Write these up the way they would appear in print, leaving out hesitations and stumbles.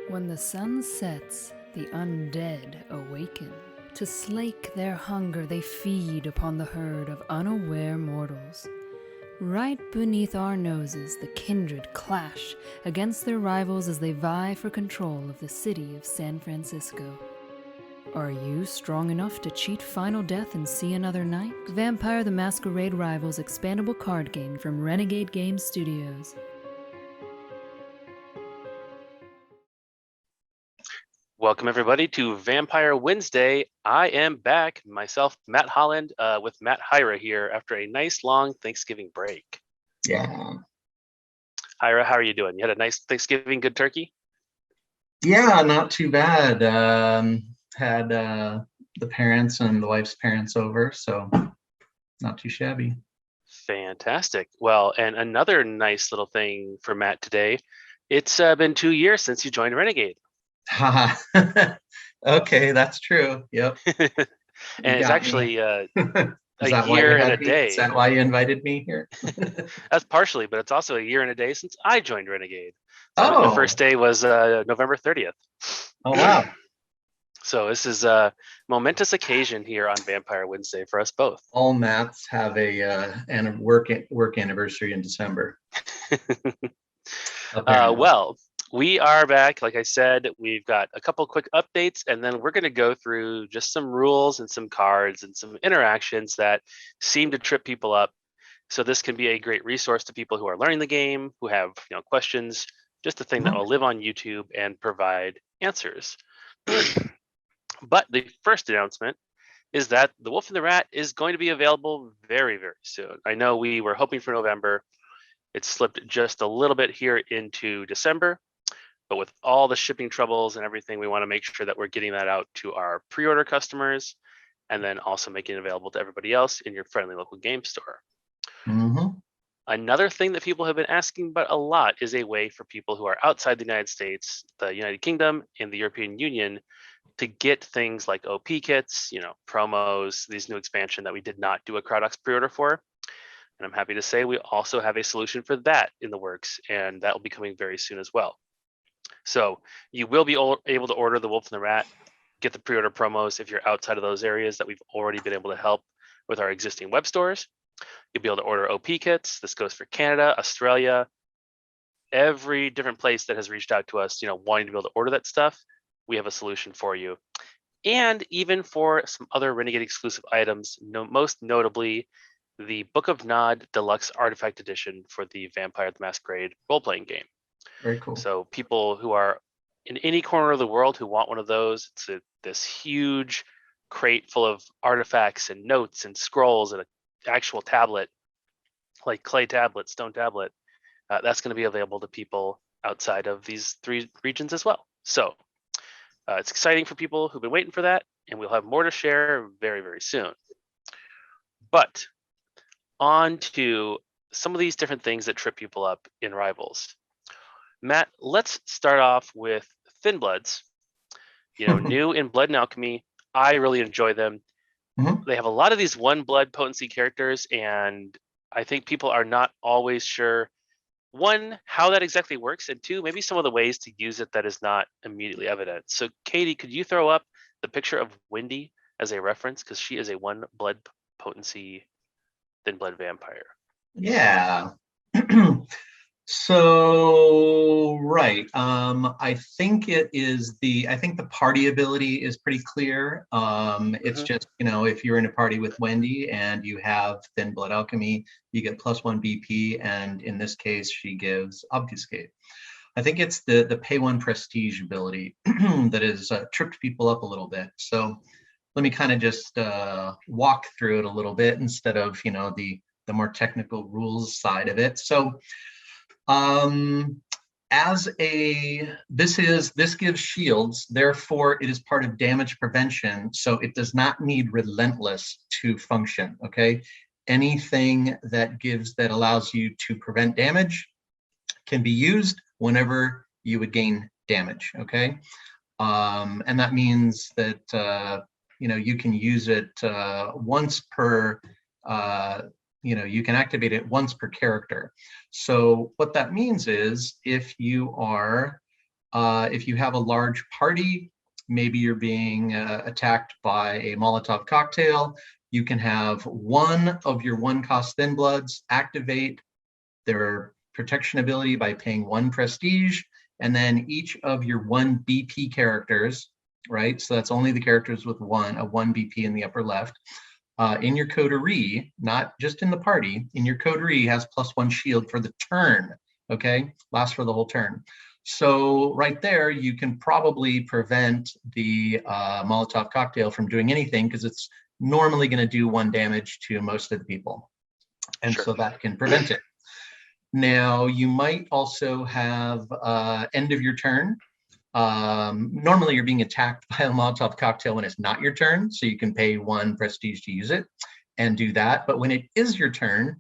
When the sun sets, the undead awaken. To slake their hunger, they feed upon the herd of unaware mortals. Right beneath our noses, the kindred clash against their rivals as they vie for control of the city of San Francisco. Are you strong enough to cheat final death and see another night? Vampire the Masquerade Rivals expandable card game from Renegade Game Studios. Welcome, everybody, to Vampire Wednesday. I am back, myself, Matt Holland, with Matt Hyra here after a nice long Thanksgiving break. Yeah. Hyra, how are you doing? You had a nice Thanksgiving, good turkey? Yeah, not too bad. Had the parents and the wife's parents over, so not too shabby. Fantastic. Well, and another nice little thing for Matt today. It's been 2 years since you joined Renegade. Okay, that's true. Yep. And it's actually a year and a day. Is that why you invited me here? That's partially, but it's also a year and a day since I joined Renegade. So the first day was November 30th. Oh, wow. So this is a momentous occasion here on Vampire Wednesday for us both. All Matts have a work anniversary in December. Well, we are back. Like I said, we've got a couple quick updates, and then we're going to go through just some rules and some cards and some interactions that seem to trip people up. So this can be a great resource to people who are learning the game, who have questions, just a thing that will live on YouTube and provide answers. But the first announcement is that The Wolf and the Rat is going to be available very, very soon. I know we were hoping for November. It slipped just a little bit here into December. But with all the shipping troubles and everything, we want to make sure that we're getting that out to our pre-order customers and then also making it available to everybody else in your friendly local game store. Another thing that people have been asking about a lot is a way for people who are outside the United States, the United Kingdom, and the European Union to get things like OP kits, promos, these new expansion that we did not do a Crowdox pre-order for. And I'm happy to say we also have a solution for that in the works, and that will be coming very soon as well. So you will be able to order The Wolf and the Rat, get the pre-order promos if you're outside of those areas that we've already been able to help with our existing web stores. You'll be able to order OP kits. This goes for Canada, Australia, every different place that has reached out to us, wanting to be able to order that stuff. We have a solution for you. And even for some other Renegade exclusive items, most notably the Book of Nod Deluxe Artifact Edition for the Vampire the Masquerade role-playing game. Very cool. So people who are in any corner of the world who want one of those, it's this huge crate full of artifacts and notes and scrolls and an actual tablet, like clay tablet, stone tablet. That's going to be available to people outside of these 3 regions as well. So it's exciting for people who've been waiting for that, and we'll have more to share very, very soon. But on to some of these different things that trip people up in Rivals. Matt, let's start off with Thin Bloods. New in Blood and Alchemy. I really enjoy them. They have a lot of these 1 blood potency characters, and I think people are not always sure, 1, how that exactly works, and 2, maybe some of the ways to use it that is not immediately evident. So Katie, could you throw up the picture of Wendy as a reference? Because she is a 1 blood potency Thin Blood vampire. Yeah. So, right. I think the party ability is pretty clear. It's just, if you're in a party with Wendy and you have Thin Blood Alchemy, you get +1 BP, and in this case, she gives Obfuscate. I think it's the pay 1 prestige ability that has tripped people up a little bit. So let me kind of just walk through it a little bit instead of, the more technical rules side of it. So this gives shields, therefore it is part of damage prevention, so it does not need Relentless to function. Okay, anything that allows you to prevent damage can be used whenever you would gain damage. Okay, and that means that you can use it once per you can activate it once per character. So what that means is if you are If you have a large party, maybe you're being attacked by a Molotov cocktail, you can have one of your 1-cost Thin Bloods activate their protection ability by paying 1 prestige, and then each of your 1 BP characters, right? So that's only the characters with 1 BP in the upper left. In your coterie, not just in the party, in your coterie has +1 shield for the turn, okay? Lasts for the whole turn. So right there, you can probably prevent the Molotov cocktail from doing anything because it's normally going to do 1 damage to most of the people. And Sure. so that can prevent it. Now, you might also have end of your turn. Normally, you're being attacked by a Molotov cocktail when it's not your turn, so you can pay 1 prestige to use it and do that. But when it is your turn,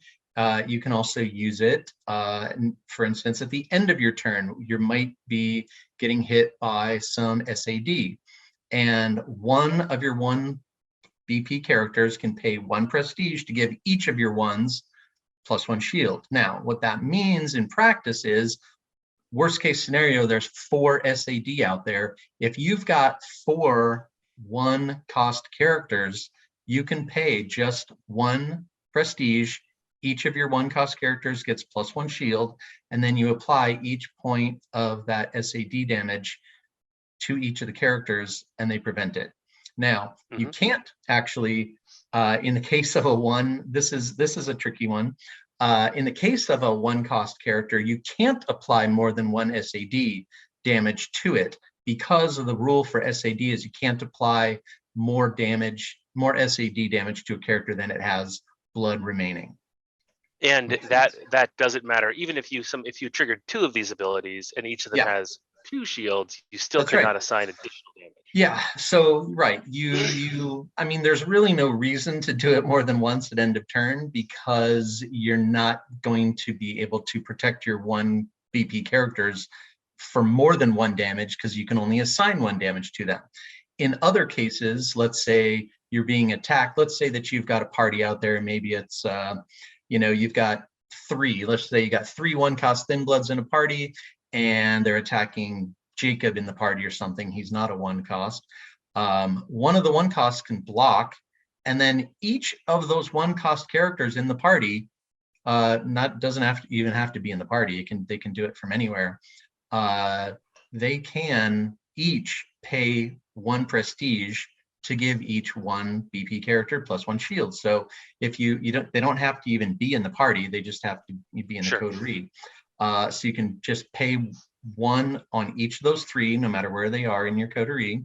you can also use it. For instance, at the end of your turn, you might be getting hit by some SAD, and one of your 1 BP characters can pay 1 prestige to give each of your ones +1 shield. Now, what that means in practice is, worst case scenario, there's 4 SAD out there. If you've got 4 1-cost characters, you can pay just 1 prestige. Each of your 1-cost characters gets +1 shield, and then you apply each point of that SAD damage to each of the characters, and they prevent it. Now, you can't actually, in the case of a 1, this is a tricky one. In the case of a 1-cost character, you can't apply more than 1 SAD damage to it, because of the rule for SAD is you can't apply more SAD damage to a character than it has blood remaining. And that doesn't matter. Even if you triggered 2 of these abilities and each of them has 2 shields, you still cannot assign additional damage. Yeah, so right, I mean, there's really no reason to do it more than once at end of turn, because you're not going to be able to protect your 1 BP characters for more than 1 damage, because you can only assign 1 damage to them. In other cases, let's say you're being attacked, let's say that you've got a party out there, maybe it's you've got 3, let's say you got 3 1-cost Thin Bloods in a party, and they're attacking Jacob in the party or something. He's not a 1-cost. One of the 1-costs can block, and then each of those 1-cost characters in the party, doesn't even have to be in the party. They can do it from anywhere. They can each pay 1 prestige to give each 1 BP character +1 shield. So if they don't have to even be in the party, they just have to be in the coterie. So you can just pay 1 on each of those 3, no matter where they are in your coterie,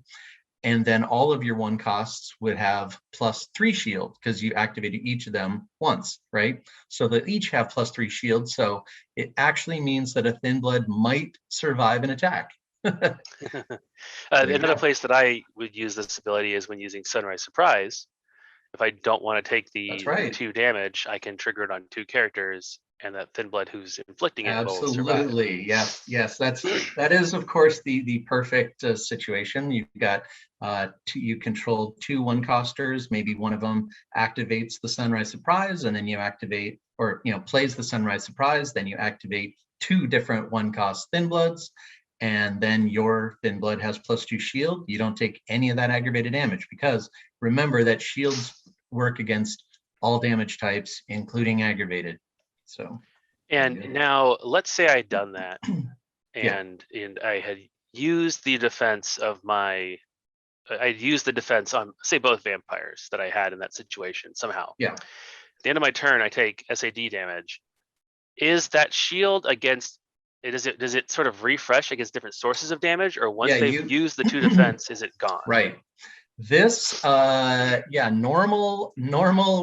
and then all of your 1-costs would have +3 shield, because you activated each of them once, right? So they each have +3 shield. So it actually means that a Thin Blood might survive an attack. Another place that I would use this ability is when using Sunrise Surprise. If I don't want to take the 2 damage, I can trigger it on 2 characters, and that Thin Blood who's inflicting it will survive. Absolutely, yes. That is, of course, the perfect situation. You've got you control 2 1-costers. Maybe one of them activates the Sunrise Surprise, and then you activate, or plays the Sunrise Surprise. Then you activate 2 different 1-cost Thin Bloods, and then your Thin Blood has +2 shield. You don't take any of that aggravated damage, because remember that shields work against all damage types, including aggravated. So, and now let's say I had done that, and I had used the defense on, say, both vampires that I had in that situation somehow. Yeah. At the end of my turn, I take SAD damage. Is that shield against? Does it sort of refresh against different sources of damage, or once they've used the 2 defense, is it gone? Right. This, normal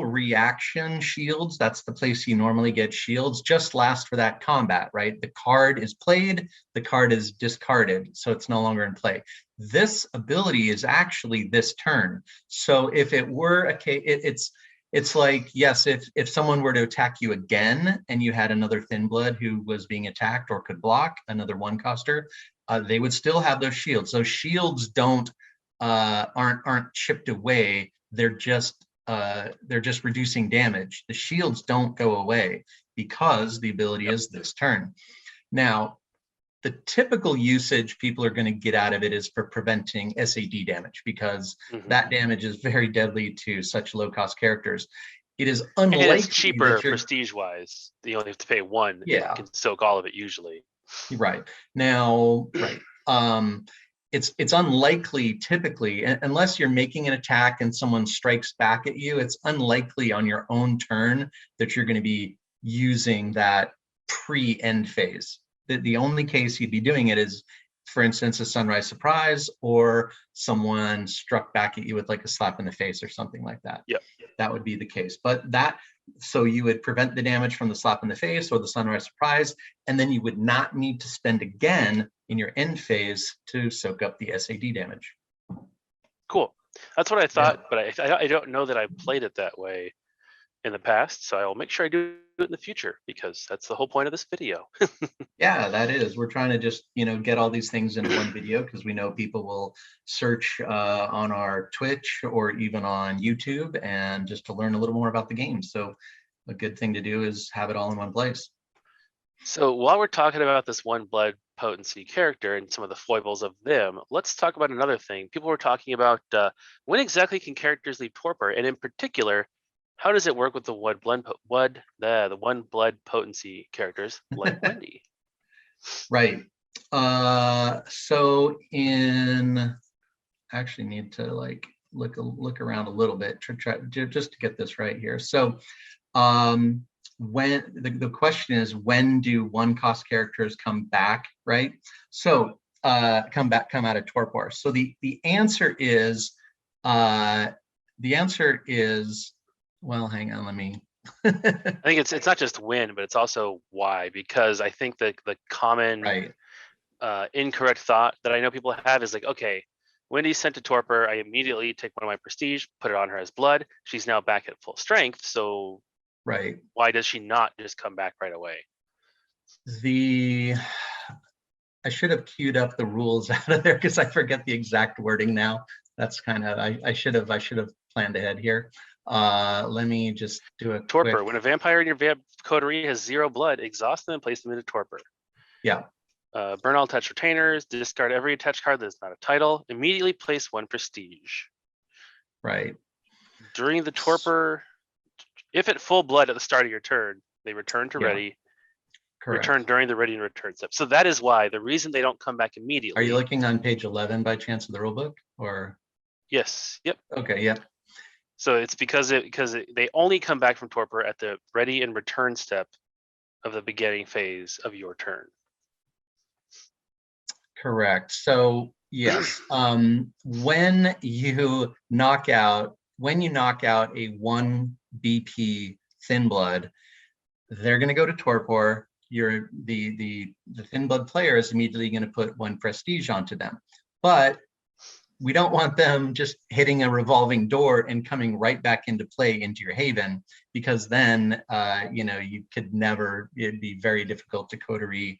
reaction shields, that's the place you normally get shields, just last for that combat, right? The card is played, the card is discarded, so it's no longer in play. This ability is actually this turn. So if it were a case, it's like, yes, if someone were to attack you again and you had another Thin Blood who was being attacked or could block, another 1-coster, they would still have those shields. Those shields aren't chipped away. They're just reducing damage. The shields don't go away because the ability is this turn. Now, the typical usage people are going to get out of it is for preventing SAD damage, because that damage is very deadly to such low cost characters. It is unlikely, and it's cheaper prestige wise. You only have to pay one. Yeah, and can soak all of it usually. Right now, right. It's unlikely typically, unless you're making an attack and someone strikes back at you, it's unlikely on your own turn that you're going to be using that pre-end phase. The only case you'd be doing it is, for instance, a sunrise surprise, or someone struck back at you with like a slap in the face or something like that. Yep. That would be the case. But so you would prevent the damage from the slap in the face or the sunrise surprise, and then you would not need to spend again in your end phase to soak up the SAD damage. Cool. That's what I thought, but I don't know that I've played it that way in the past, so I will make sure I do it in the future, because that's the whole point of this video. Yeah, that is. We're trying to just, get all these things in one video, because we know people will search on our Twitch or even on YouTube, and just to learn a little more about the game. So a good thing to do is have it all in one place. So while we're talking about this one blood potency character and some of the foibles of them, let's talk about another thing. People were talking about when exactly can characters leave torpor, and in particular, how does it work with the one blood potency characters like Wendy? Right. So actually need to like look around a little bit to try just to get this right here. So when the question is, when do one cost characters come back, right? So come out of torpor. So the answer is well, hang on, let me I think it's not just when, but it's also why, because I think that the common incorrect thought that I know people have is like, okay, Wendy's sent to torpor, I immediately take one of my prestige, put it on her as blood. She's now back at full strength. So why does she not just come back right away? I should have queued up the rules out of there, because I forget the exact wording now. That's kind of, I should have planned ahead here. Let me just do a torpor. quick... When a vampire in your coterie has 0 blood, exhaust them and place them into torpor. Yeah. Burn all attached retainers, discard every attached card that's not a title, immediately place 1 prestige. Right. During the torpor, if at full blood at the start of your turn, they return to ready. Correct. Return during the ready and return step. So that is why, the reason they don't come back immediately. Are you looking on page 11 by chance of the rulebook, or? Yes. Yep. Okay. Yep. So it's because they only come back from torpor at the ready and return step of the beginning phase of your turn. Correct. So yes, when you knock out a 1 BP thin blood, they're going to go to torpor. The thin blood player is immediately going to put 1 prestige onto them, but we don't want them just hitting a revolving door and coming right back into play into your haven, because then you could never, it'd be very difficult to coterie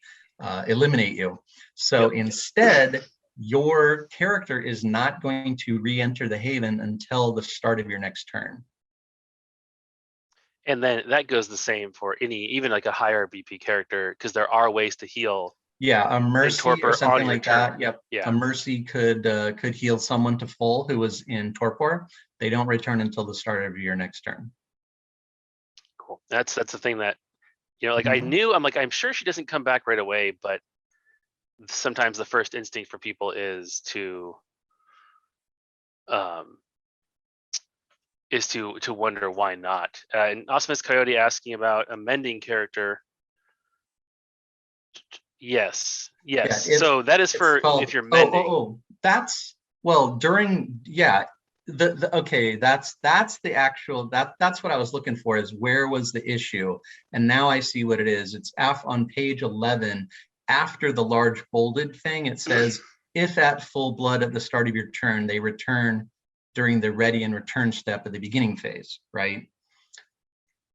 eliminate you. So instead, your character is not going to re-enter the haven until the start of your next turn. And then that goes the same for even like a higher BP character, because there are ways to heal. Yeah, a mercy or something like that. Yep. Yeah. A mercy could heal someone to full who was in torpor. They don't return until the start of your next turn. Cool. That's the thing that, like I'm sure she doesn't come back right away, but sometimes the first instinct for people is to wonder why not. And Osmus Coyote asking about a mending character. Yes. Yeah, so that is for if you're mending. That's during that's the actual that's what I was looking for, is where was the issue, and now I see what it is. It's on page 11 after the large bolded thing. It says if at full blood at the start of your turn, they return during the ready and return step of the beginning phase, right?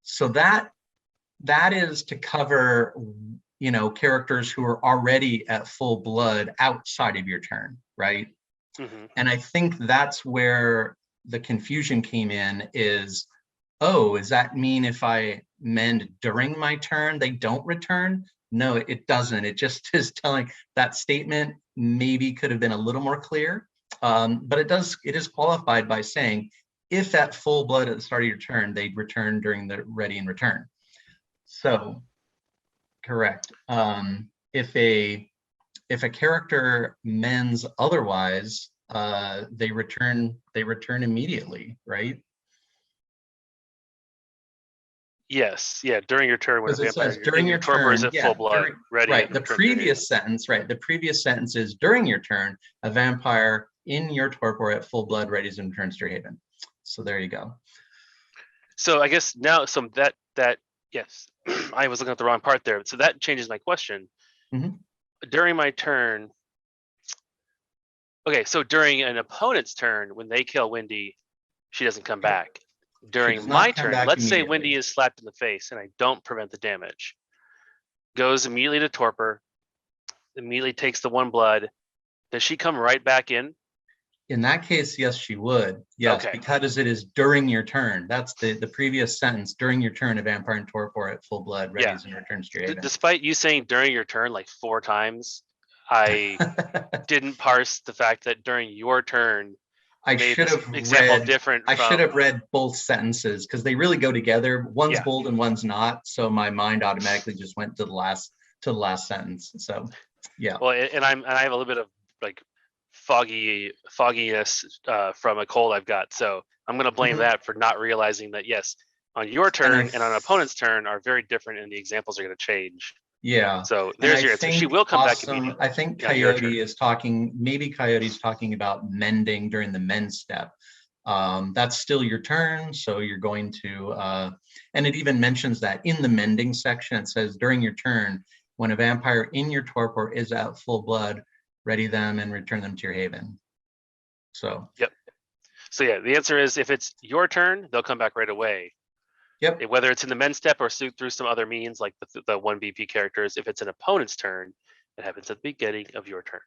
So that is to cover characters who are already at full blood outside of your turn, right? Mm-hmm. And I think that's where the confusion came in, is, does that mean if I mend during my turn, they don't return? No, it doesn't. It just is telling that statement maybe could have been a little more clear. But it is qualified by saying, if at full blood at the start of your turn, they'd return during the ready and return. So, correct. If a character mends otherwise, they return immediately, right? Yes, yeah. During your turn, when a Because it vampire says during in your your torpor is turn, at yeah, full blood, ready right. and The return to your haven. previous sentence, right? The previous sentence is during your turn, a vampire in your torpor at full blood readies and returns to your haven. So there you go. So I guess now, so that yes, I was looking at the wrong part there. So that changes my question. Mhm. During my turn, okay, so during an opponent's turn, when they kill Wendy, she doesn't come back. She During does my not come turn, back let's say immediately. Wendy is slapped in the face and I don't prevent the damage. Goes immediately to torpor, immediately takes the 1 blood. Does she come right back in? In that case, yes, she would. Yes, Okay. because it is during your turn. That's the previous sentence. During your turn, a vampire in torpor at full blood readies and returns to your haven. Despite you saying during your turn like 4 times, I didn't parse the fact that during your turn I made should this have example read. different I from. should have read both sentences because they really go together. One's Yeah. bold and one's not. So my mind automatically just went to the last sentence. So yeah. Well, and I have a little bit of like fogginess from a cold I've got, so I'm gonna blame Mhm. that for not realizing that yes, on your turn and on an opponent's turn are very different, and the examples are gonna change. Yeah. So And there's I your answer. She think will come back Awesome, immediately. I think on your turn. Coyote is talking, maybe Coyote's talking about mending during the mend step. That's still your turn, so you're going to, and it even mentions that in the mending section, it says during your turn, when a vampire in your torpor is at full blood, ready them and return them to your haven. So. Yep. So yeah, the answer is if it's your turn, they'll come back right away. Yep. Whether it's in the mend step or through some other means, like the 1 BP characters, if it's an opponent's turn, it happens at the beginning of your turn.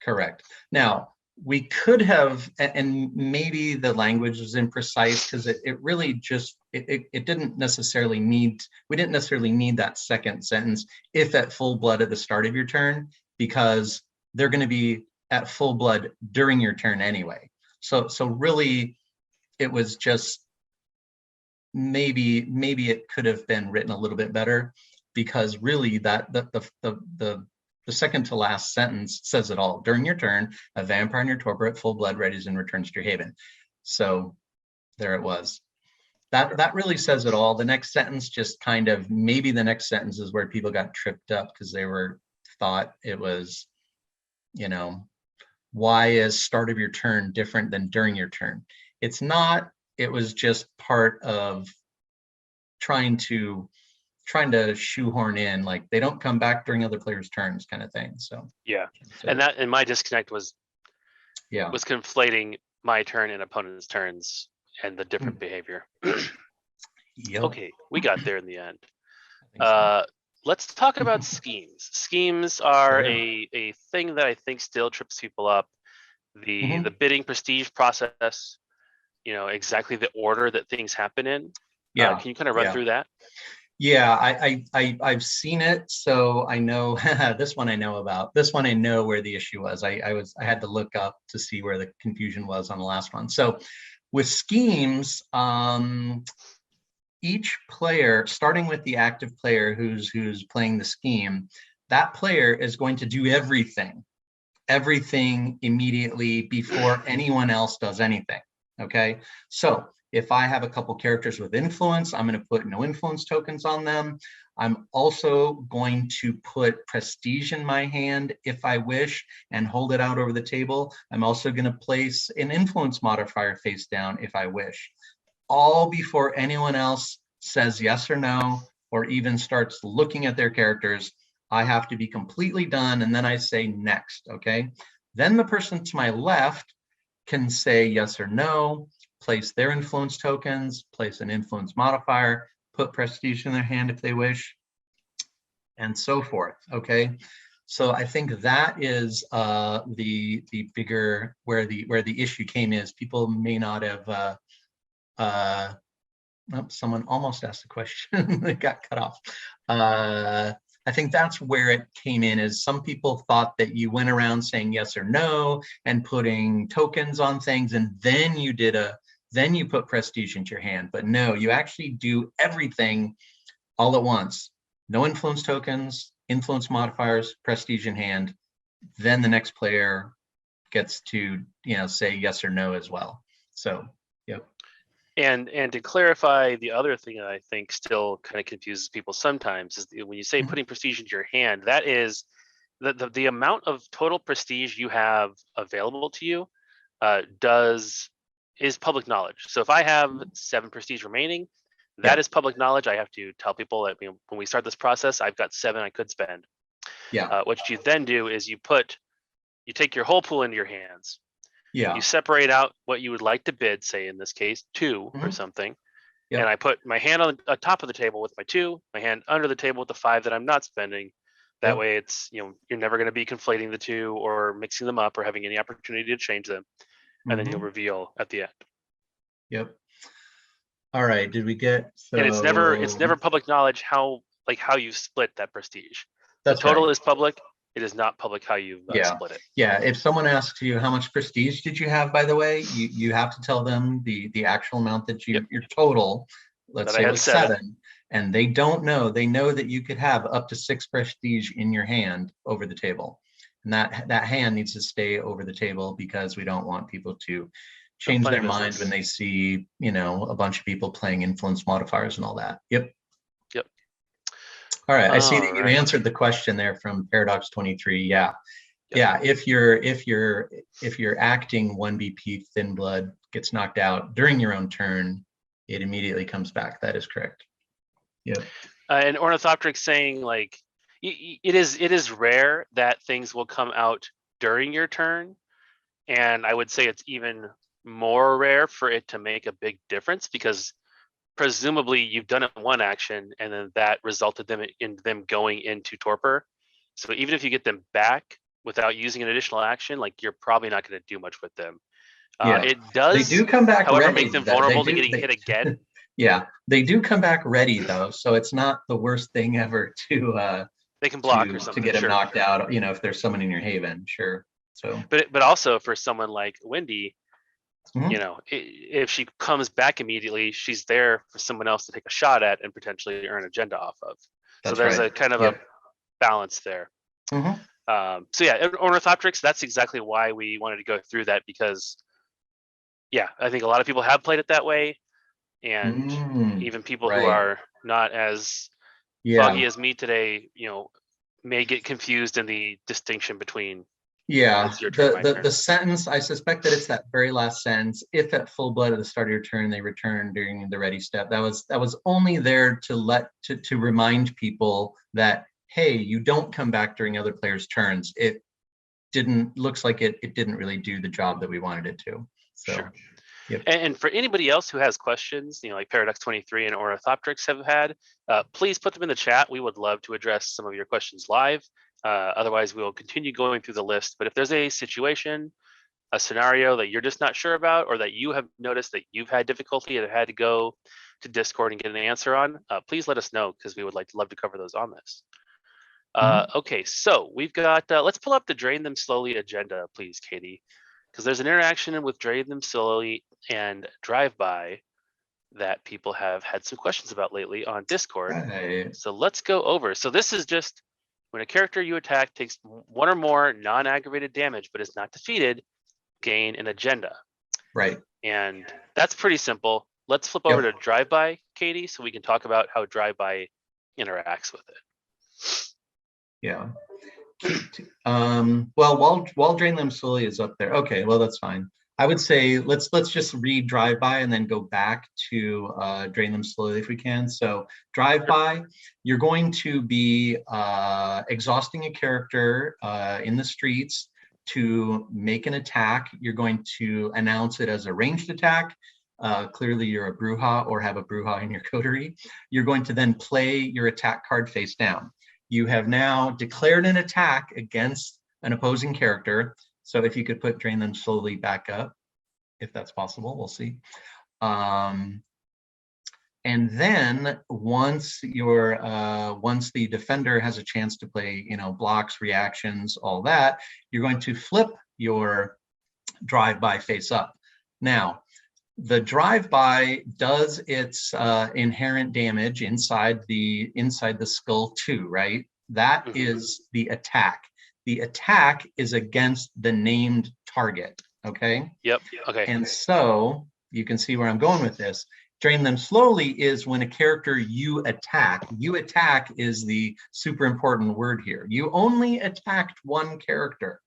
Correct. Now, we could have, and maybe the language was imprecise because it really just, it didn't necessarily need, we didn't necessarily need that second sentence, if at full blood at the start of your turn, because they're going to be at full blood during your turn anyway. So really, it was just, maybe it could have been written a little bit better, because really that the second to last sentence says it all. During your turn, a vampire in your torpor at full blood readies and returns to your haven. So there it was. That really says it all. The next sentence just kind of, maybe the next sentence is where people got tripped up because they thought it was, why is start of your turn different than during your turn? It's not. It was just part of trying to shoehorn in, like they don't come back during other players' turns kind of thing. So yeah, and my disconnect was conflating my turn and opponent's turns and the different behavior. Yep. Okay, we got there in the end. So. Let's talk about schemes. Schemes are a thing that I think still trips people up. The bidding prestige process, exactly the order that things happen in. Yeah. Can you kind of run through that? Yeah, I've seen it, so I know this one I know about. This one I know where the issue was. I had to look up to see where the confusion was on the last one. So with schemes, each player, starting with the active player who's playing the scheme, that player is going to do everything immediately before anyone else does anything. Okay, so if I have a couple characters with influence, I'm going to put no influence tokens on them. I'm also going to put prestige in my hand if I wish and hold it out over the table. I'm also going to place an influence modifier face down if I wish. All before anyone else says yes or no, or even starts looking at their characters. I have to be completely done, and then I say next, okay? Then the person to my left can say yes or no, place their influence tokens, place an influence modifier, put prestige in their hand if they wish, and so forth, okay? So I think that is the bigger, where the issue came is people may not have, someone almost asked a question that got cut off. I think that's where it came in, is some people thought that you went around saying yes or no and putting tokens on things, and then you put prestige into your hand. But no, you actually do everything all at once. No influence tokens, influence modifiers, prestige in hand. Then the next player gets to, say yes or no as well. So, yep. And to clarify, the other thing that I think still kind of confuses people sometimes is when you say putting prestige into your hand, that is the amount of total prestige you have available to you is public knowledge. So if I have 7 prestige remaining, that is public knowledge. I have to tell people that when we start this process, I've got 7 I could spend. Yeah. What you then do is you take your whole pool into your hands. Yeah. You separate out what you would like to bid, say in this case 2 or something, and I put my hand on the top of the table with my 2, my hand under the table with the 5 that I'm not spending. That way, it's you're never going to be conflating the 2 or mixing them up or having any opportunity to change them, and then you'll reveal at the end. Yep. All right. Did we get? So... And it's never public knowledge how you split that prestige. That's the total right. is public. It is not public how you split it. Yeah. If someone asks you how much prestige did you have, by the way, you have to tell them the actual amount that your total, let's say it was 7, and they don't know. They know that you could have up to 6 prestige in your hand over the table, and that hand needs to stay over the table because we don't want people to change their mind when they see a bunch of people playing influence modifiers and all that. Yep. All right, I see that you answered the question there from Paradox 23. Yeah. If you're acting 1 BP Thin Blood gets knocked out during your own turn, it immediately comes back. That is correct. Yep. And Ornithoptric saying it is rare that things will come out during your turn, and I would say it's even more rare for it to make a big difference because presumably you've done it in 1 action and then that resulted in them going into torpor. So even if you get them back without using an additional action, you're probably not going to do much with them. It does. They do come back however, ready. Make them vulnerable to getting hit again. Yeah, they do come back ready though, so it's not the worst thing ever to they can block or something to get them knocked out. If there's someone in your haven, sure. So, but also for someone like Wendy, if she comes back immediately, she's there for someone else to take a shot at and potentially earn agenda off of. So there's a kind of a balance there. Ornithoptrics, that's exactly why we wanted to go through that because, I think a lot of people have played it that way, and even people who are not as foggy as me today, may get confused in the distinction between. The sentence, I suspect that it's that very last sentence. If at full blood at the start of your turn they return during the ready step, that was only there to remind people that, hey, you don't come back during other players' turns. It looks like it didn't really do the job that we wanted it to. So, sure. And for anybody else who has questions, like Paradox 23 and Ornithoptrics have had, please put them in the chat. We would love to address some of your questions live. Otherwise, we will continue going through the list. But if there's a situation, a scenario that you're just not sure about, or that you have noticed that you've had difficulty and had to go to Discord and get an answer on, please let us know because we would love to cover those on this. Okay, so we've got, let's pull up the Drain Them Slowly agenda, please, Katie, because there's an interaction with Drain Them Slowly and Drive-By that people have had some questions about lately on Discord. So let's go over. So this is just when a character you attack takes 1 or more non-aggravated damage but is not defeated, gain an agenda. Right. And that's pretty simple. Let's flip over to Drive-By, Katie, so we can talk about how Drive-By interacts with it. Yeah. Well, while Drain Them Slowly is up there. Okay, well, that's fine. I would say let's just read Drive-By and then go back to Drain Them Slowly if we can. So Drive-By, you're going to be exhausting a character in the streets to make an attack. You're going to announce it as a ranged attack. Clearly you're a Bruja or have a Bruja in your coterie. You're going to then play your attack card face down. You have now declared an attack against an opposing character. So if you could put Drain Them Slowly back up, if that's possible, we'll see. And then once the defender has a chance to play, blocks, reactions, all that, you're going to flip your drive-by face up. Now, the drive-by does its inherent damage inside the skull too, right? That is the attack. The attack is against the named target, okay? Yep, okay. And so you can see where I'm going with this. Drain them slowly is when a character you attack is the super important word here. You only attacked one character.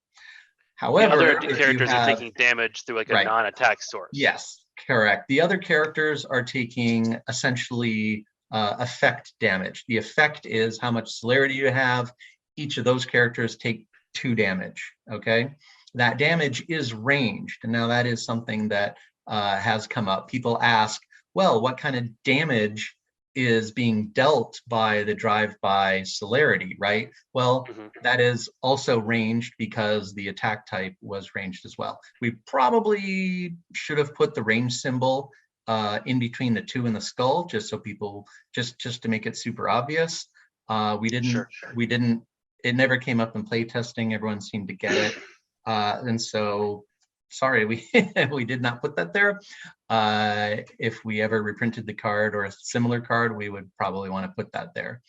However, the other characters are taking damage through like a non-attack source. Yes, correct. The other characters are taking essentially effect damage. The effect is how much celerity you have. Each of those characters take 2 damage, okay? That damage is ranged. And now that is something that has come up. People ask, well, what kind of damage is being dealt by the drive-by celerity, right? Well, that is also ranged because the attack type was ranged as well. We probably should have put the range symbol in between the 2 and the skull, just so people, just to make it super obvious. We didn't, it never came up in playtesting. Everyone seemed to get it. And so, sorry, we did not put that there. If we ever reprinted the card or a similar card, we would probably want to put that there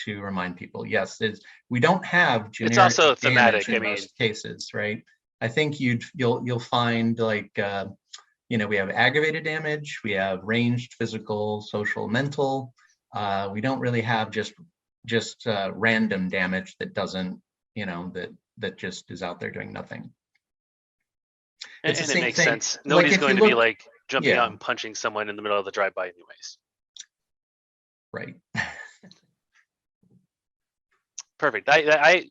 to remind people. Yes, we don't have generic. It's also thematic. In most cases, right? I think you'll find like we have aggravated damage, we have ranged, physical, social, mental. We don't really have just random damage that doesn't that just is out there doing nothing. And it makes sense. Nobody's going to be like jumping out and punching someone in the middle of the drive-by anyways. Right. Perfect. I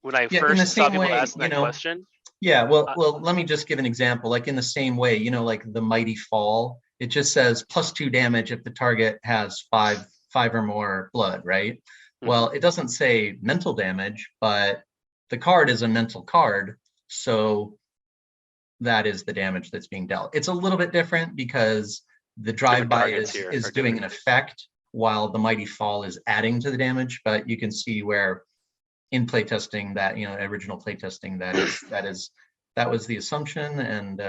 when I first saw people ask that question. Yeah, well, let me just give an example. Like in the same way, like the Mighty Fall, it just says +2 damage if the target has 5 or more blood, right? Well, it doesn't say mental damage, but the card is a mental card, so that is the damage that's being dealt. It's a little bit different because the drive-by is doing an effect while the Mighty Fall is adding to the damage, but you can see where in playtesting that, original playtesting, that was the assumption, and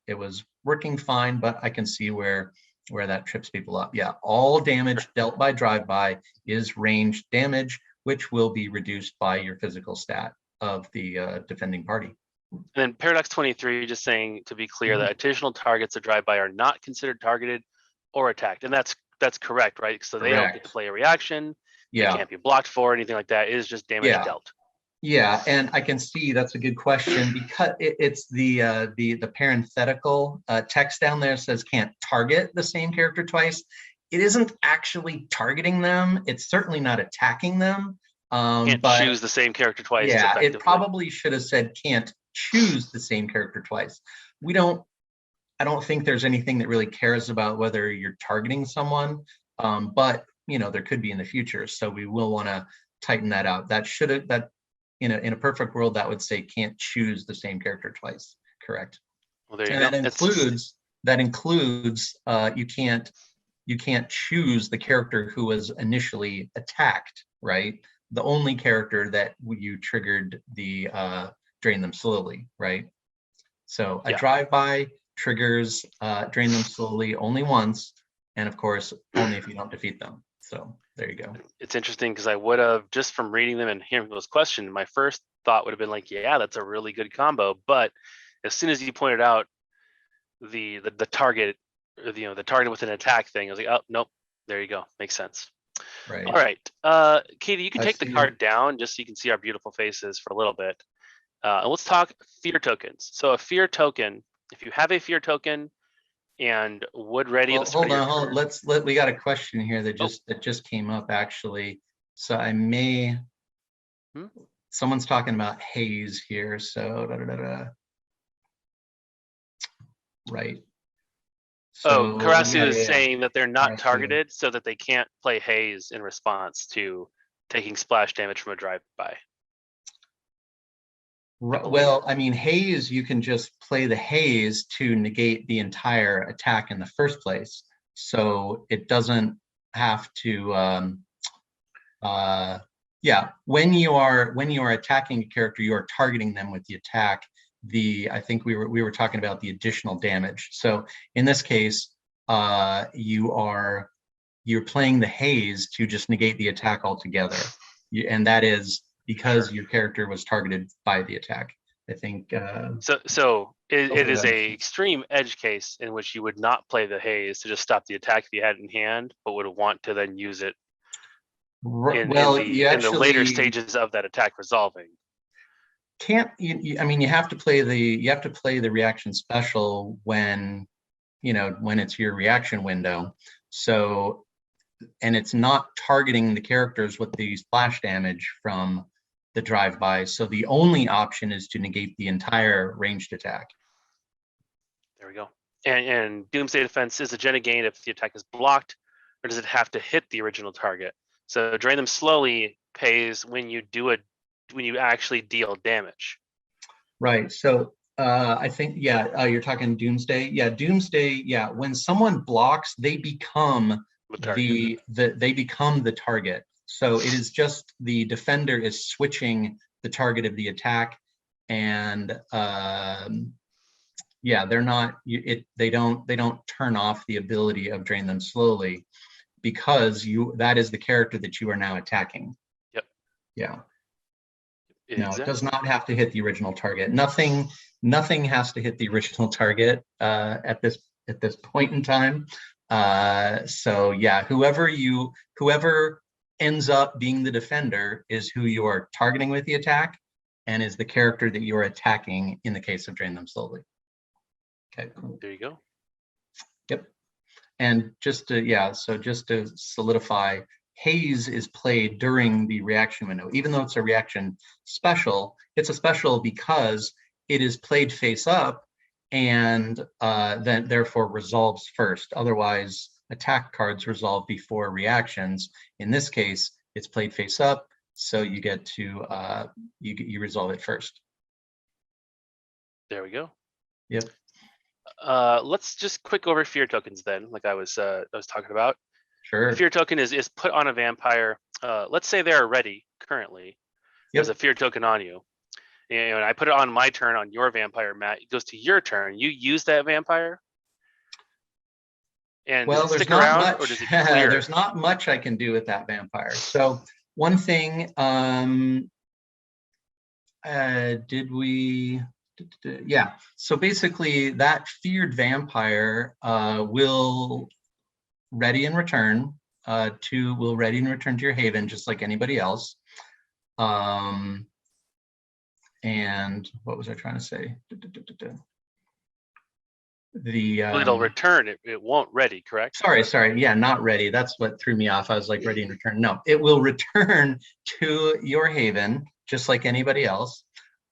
it was working fine, but I can see where that trips people up. Yeah, all damage dealt by drive-by is ranged damage, which will be reduced by your physical stat of the defending party. And then Paradox 23 just saying, to be clear, that additional targets of drive-by are not considered targeted or attacked. And that's correct, right? So they don't get to play a reaction. They can't be blocked for anything like that. It is just damage dealt. Yeah, and I can see that's a good question because it's the parenthetical text down there says can't target the same character twice. It isn't actually targeting them. It's certainly not attacking them. Can't choose the same character twice. Yeah, it probably should have said can't choose the same character twice. I don't think there's anything that really cares about whether you're targeting someone, but there could be in the future. So we will want to tighten that out. In a perfect world, that would say can't choose the same character twice. Correct. Well, there you go. That includes you can't choose the character who was initially attacked, right? The only character that you triggered the drain them slowly, right? So a drive-by triggers drain them slowly only once, and of course only if you don't defeat them. So there you go. It's interesting because I would have, just from reading them and hearing those questions, my first thought would have been like, yeah, that's a really good combo. But as soon as you pointed out the target, the target with an attack thing, I was like, oh nope, there you go, makes sense. Right. All right, Katie, you can take the card down just so you can see our beautiful faces for a little bit. And let's talk fear tokens. So a fear token, if you have a fear token and would ready. Well, hold on. We got a question here that just came up actually. So I may. Someone's talking about haze here. So right. So, Karasu is saying that they're not targeted, so that they can't play haze in response to taking splash damage from a drive-by. Well, I mean, haze, you can just play the haze to negate the entire attack in the first place. So it doesn't have to. Yeah, when you are attacking a character, you are targeting them with the attack. I think we were talking about the additional damage. So in this case, you're playing the haze to just negate the attack altogether, and that is because your character was targeted by the attack. I think. So it Hopefully is that a makes sense. extreme edge case in which you would not play the haze to just stop the attack if you had it in hand, but would want to then use it Well, you in the later actually stages of that attack resolving. can't. I mean, you have to play the reaction special when when it's your reaction window. So, and it's not targeting the characters with the splash damage from the drive-by. So the only option is to negate the entire ranged attack. There we go. And Doomsday Defense is a Renegade if the attack is blocked, or does it have to hit the original target? So Drain Them Slowly pays when you actually deal damage. Right. So I think, yeah, you're talking Doomsday. Yeah, Doomsday. Yeah, when someone blocks, they become they become the target. So it is just the defender is switching the target of the attack, and yeah, they're not. They don't turn off the ability of Drain Them Slowly, because that is the character that you are now attacking. Yep. Yeah. Exactly. No, it does not have to hit the original target. Nothing has to hit the original target at this point in time. So yeah, whoever ends up being the defender is who you are targeting with the attack, and is the character that you are attacking in the case of Drain Them Slowly. Okay, cool. There you go. Yep. And just to solidify, haze is played during the reaction window. Even though it's a reaction special, it's a special because it is played face up, and then therefore resolves first. Otherwise, attack cards resolve before reactions. In this case, it's played face up, so you get to you resolve it first. There we go. Yep. Let's just quick over fear tokens then, like I was talking about. Sure. The fear token is put on a vampire. Let's say they're ready currently. There's a fear token on you. And I put it on my turn on your vampire, Matt. It goes to your turn. You use that vampire. And well, does it there's stick not around, much. or does it clear? There's not much I can do with that vampire. So one thing, did we? Yeah. So basically, that feared vampire will ready and return to your haven, just like anybody else. And what was I trying to say? It'll return. It won't ready, correct? Sorry. Yeah, not ready. That's what threw me off. I was like, ready and return. No, it will return to your haven, just like anybody else.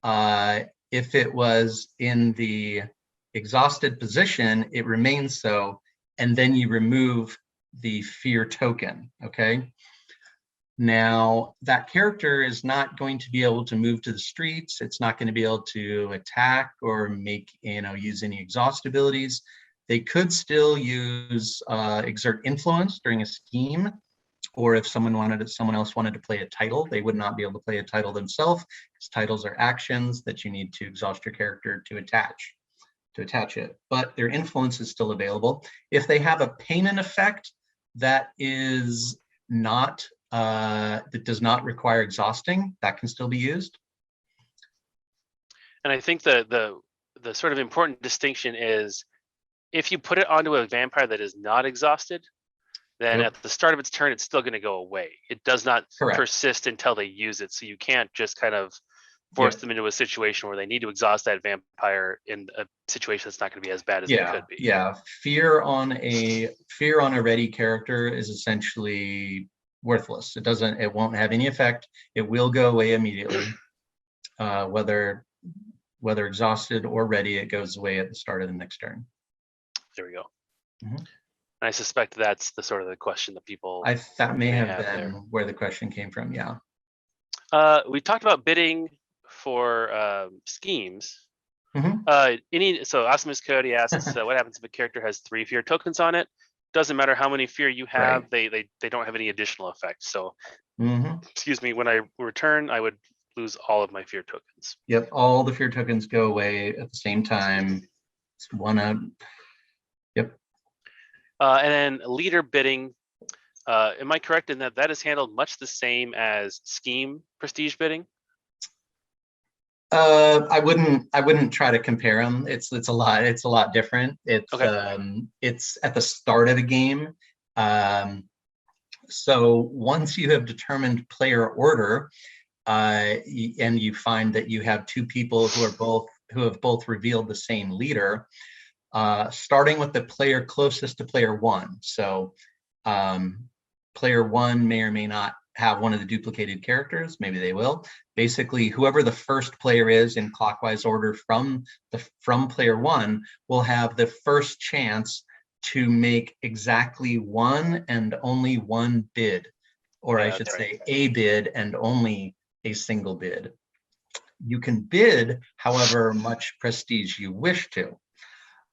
If it was in the exhausted position, it remains so, and then you remove the fear token, okay? Now, that character is not going to be able to move to the streets. It's not going to be able to attack or use any exhaust abilities. They could still use exert influence during a scheme, or if someone else wanted to play a title, they would not be able to play a title themselves, because titles are actions that you need to exhaust your character to attach it. But their influence is still available. If they have a payment effect that is not that does not require exhausting, that can still be used. And I think the sort of important distinction is, if you put it onto a vampire that is not exhausted, then at the start of its turn, it's still going to go away. It does not persist until they use it. So you can't just kind of force them into a situation where they need to exhaust that vampire in a situation that's not going to be as bad as it could be. Yeah, fear on a ready character is essentially worthless. It won't have any effect. It will go away immediately. Whether exhausted or ready, it goes away at the start of the next turn. There we go. Mm-hmm. I suspect that's the sort of the question that people. That may have been where the question came from. Yeah. We talked about bidding for schemes. Mm-hmm. So Awesomeness Cody asks, what happens if a character has 3 fear tokens on it? doesn't matter how many fear you have, Right. they don't have any additional effects. So, Hmm. excuse me, when I return, I would lose all of my fear tokens. Yep, all the fear tokens go away at the same time. It's one up. Yep. And then leader bidding. Am I correct in that that is handled much the same as scheme prestige bidding? I wouldn't try to compare them. It's a lot different. Okay. It's at the start of the game. Um, so once you have determined player order, and you find that you have two people who have both revealed the same leader, starting with the player closest to player one. So player one may or may not have one of the duplicated characters. Maybe they will. Basically, whoever the first player is in clockwise order from player one will have the first chance to make exactly one and only one bid, or I Yeah, should that's right. say a bid and only a single bid. You can bid however much prestige you wish to.